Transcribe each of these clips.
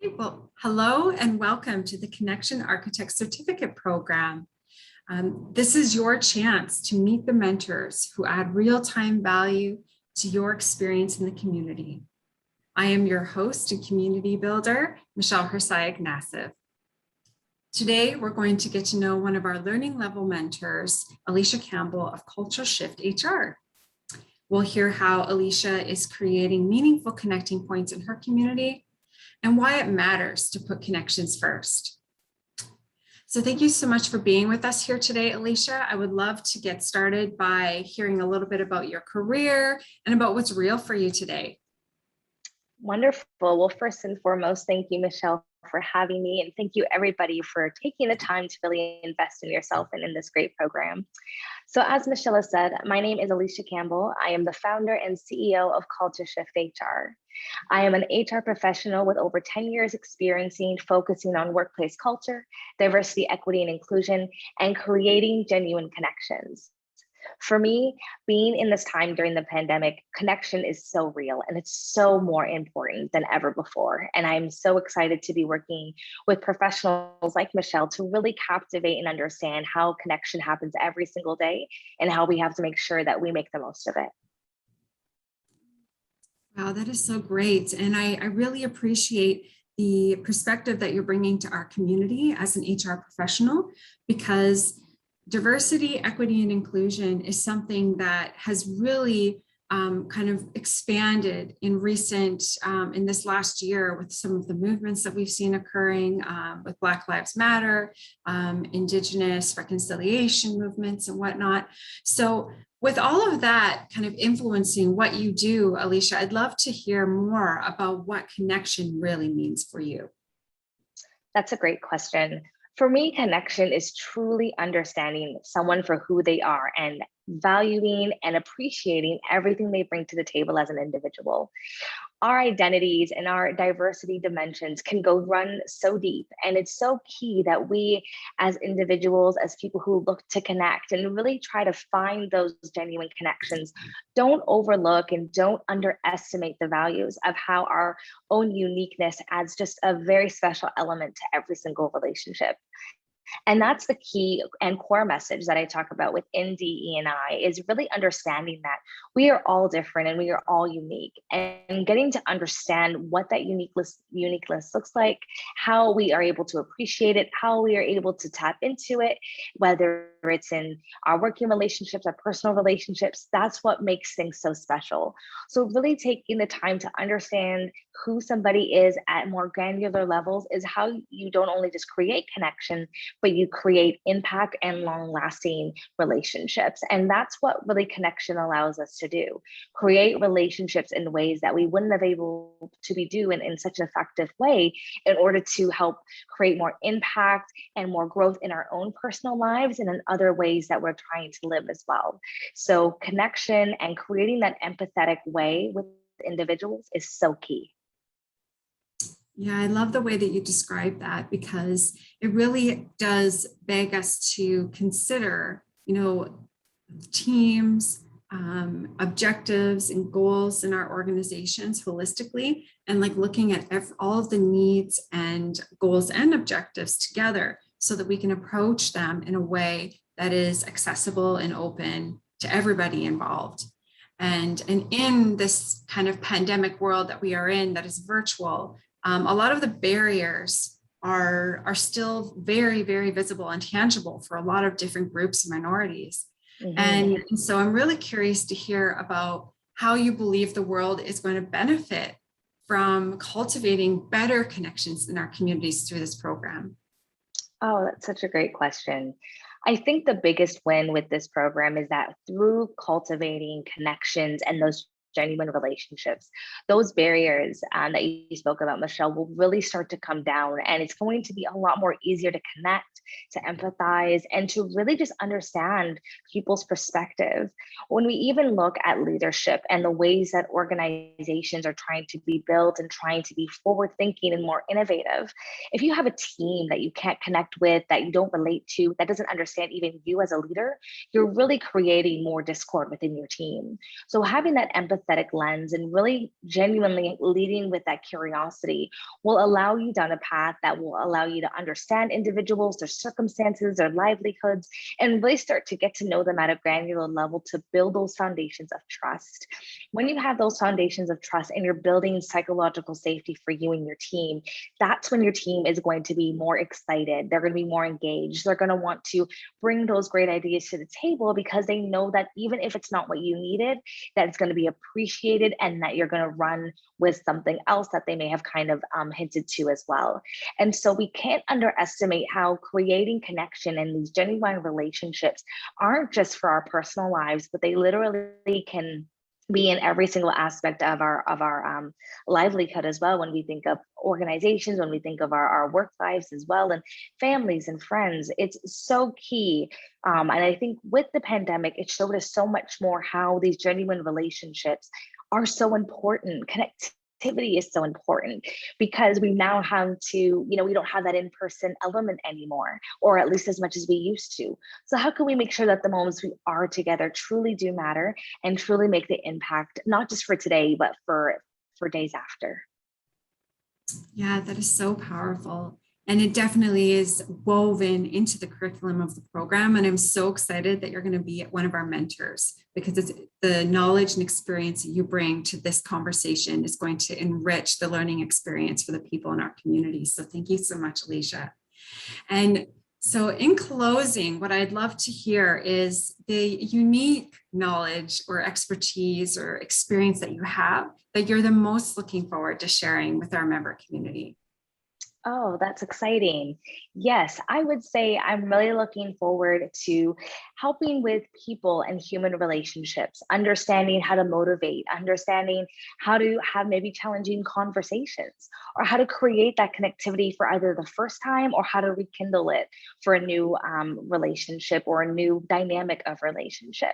Okay, well, hello and welcome to the Connection Architect Certificate Program. This is your chance to meet the mentors who add real-time value to your experience in the community. I am your host and community builder, Michelle Hersayag-Nassif. Today, we're going to get to know one of our learning level mentors, Alysha Campbell of Culture Shift HR. We'll hear how Alysha is creating meaningful connecting points in her community and why it matters to put connections first. So thank you so much for being with us here today, Alysha. I would love to get started by hearing a little bit about your career and about what's real for you today. Wonderful. Well, first and foremost, thank you, Michelle, for having me. And thank you, everybody, for taking the time to really invest in yourself and in this great program. So as Michelle has said, my name is Alysha Campbell. I am the founder and CEO of Culture Shift HR. I am an HR professional with over 10 years experiencing focusing on workplace culture, diversity, equity, and inclusion, and creating genuine connections. For me, being in this time during the pandemic, connection is so real and it's so more important than ever before. And I'm so excited to be working with professionals like Michelle to really captivate and understand how connection happens every single day and how we have to make sure that we make the most of it. Wow, that is so great. And I really appreciate the perspective that you're bringing to our community as an HR professional, because diversity, equity, and inclusion is something that has really kind of expanded in in this last year with some of the movements that we've seen occurring with Black Lives Matter, Indigenous reconciliation movements and whatnot. So with all of that kind of influencing what you do, Alysha, I'd love to hear more about what connection really means for you. That's a great question. For me, connection is truly understanding someone for who they are and valuing and appreciating everything they bring to the table as an individual. Our identities and our diversity dimensions can run so deep. And it's so key that we as individuals, as people who look to connect and really try to find those genuine connections, don't overlook and don't underestimate the values of how our own uniqueness adds just a very special element to every single relationship. And that's the key and core message that I talk about within DE&I is really understanding that we are all different and we are all unique, and getting to understand what that uniqueness looks like, how we are able to appreciate it, how we are able to tap into it, whether it's in our working relationships, our personal relationships. That's what makes things so special. So really taking the time to understand who somebody is at more granular levels is how you don't only just create connection, but you create impact and long-lasting relationships. And that's what really connection allows us to do. Create relationships in ways that we wouldn't have able to be doing in such an effective way in order to help create more impact and more growth in our own personal lives and in other ways that we're trying to live as well. So connection and creating that empathetic way with individuals is so key. Yeah, I love the way that you describe that, because it really does beg us to consider, teams, objectives and goals in our organizations holistically, and like looking at all of the needs and goals and objectives together so that we can approach them in a way that is accessible and open to everybody involved. And in this kind of pandemic world that we are in that is virtual, a lot of the barriers are still very, very visible and tangible for a lot of different groups and minorities. Mm-hmm. And so I'm really curious to hear about how you believe the world is going to benefit from cultivating better connections in our communities through this program. Oh, that's such a great question. I think the biggest win with this program is that through cultivating connections and those genuine relationships, those barriers that you spoke about, Michelle, will really start to come down, and it's going to be a lot more easier to connect, to empathize, and to really just understand people's perspective. When we even look at leadership and the ways that organizations are trying to be built and trying to be forward thinking and more innovative, if you have a team that you can't connect with, that you don't relate to, that doesn't understand even you as a leader, you're really creating more discord within your team. So having that empathy empathetic lens and really genuinely leading with that curiosity will allow you down a path that will allow you to understand individuals, their circumstances, their livelihoods, and really start to get to know them at a granular level to build those foundations of trust. When you have those foundations of trust and you're building psychological safety for you and your team, that's when your team is going to be more excited. They're going to be more engaged. They're going to want to bring those great ideas to the table because they know that even if it's not what you needed, that it's going to be appreciated and that you're going to run with something else that they may have kind of hinted to as well. And so we can't underestimate how creating connection and these genuine relationships aren't just for our personal lives, but they literally can be in every single aspect of our livelihood as well. When we think of organizations, when we think of our work lives as well, and families and friends, it's so key. And I think with the pandemic, it showed us so much more how these genuine relationships are so important. Connectivity is so important because we now have to, we don't have that in-person element anymore, or at least as much as we used to. So how can we make sure that the moments we are together truly do matter and truly make the impact, not just for today, but for days after? Yeah, that is so powerful. And it definitely is woven into the curriculum of the program. And I'm so excited that you're going to be one of our mentors because it's the knowledge and experience that you bring to this conversation is going to enrich the learning experience for the people in our community. So thank you so much, Alysha. And so in closing, what I'd love to hear is the unique knowledge or expertise or experience that you have that you're the most looking forward to sharing with our member community. Oh, that's exciting. Yes, I would say I'm really looking forward to helping with people and human relationships, understanding how to motivate, understanding how to have maybe challenging conversations, or how to create that connectivity for either the first time or how to rekindle it for a new relationship or a new dynamic of relationship.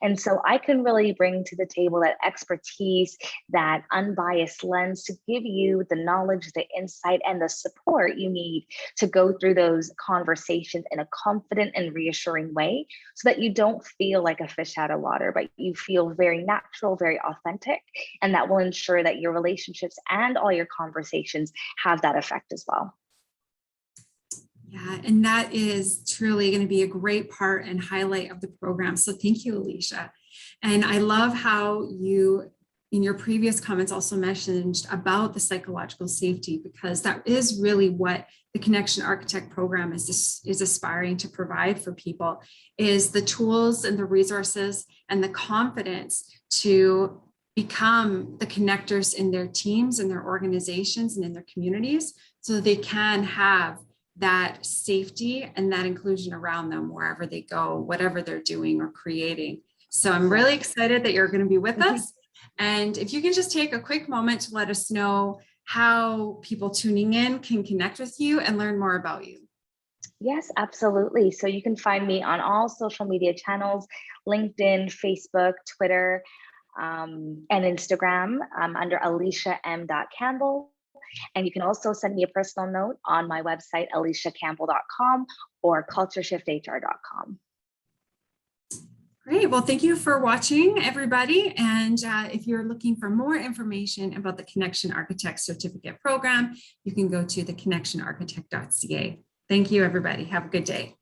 And so I can really bring to the table that expertise, that unbiased lens to give you the knowledge, the insight, and the support you need to go through those conversations in a confident and reassuring way so that you don't feel like a fish out of water, but you feel very natural, very authentic. And that will ensure that your relationships and all your conversations have that effect as well. Yeah, and that is truly going to be a great part and highlight of the program. So thank you, Alysha. And I love how you, in your previous comments, also mentioned about the psychological safety, because that is really what the Connection Architect program is aspiring to provide for people, is the tools and the resources and the confidence to become the connectors in their teams and their organizations and in their communities so they can have that safety and that inclusion around them wherever they go, whatever they're doing or creating. So I'm really excited that you're going to be with us. And if you can just take a quick moment to let us know how people tuning in can connect with you and learn more about you. Yes, absolutely. So you can find me on all social media channels, LinkedIn, Facebook, Twitter, and Instagram under AlyshaM.Campbell. And you can also send me a personal note on my website, alyshacampbell.com or cultureshifter.com. Great. Well, thank you for watching, everybody. And if you're looking for more information about the Connection Architect Certificate Program, you can go to TheConnectionArchitect.ca. Thank you, everybody. Have a good day.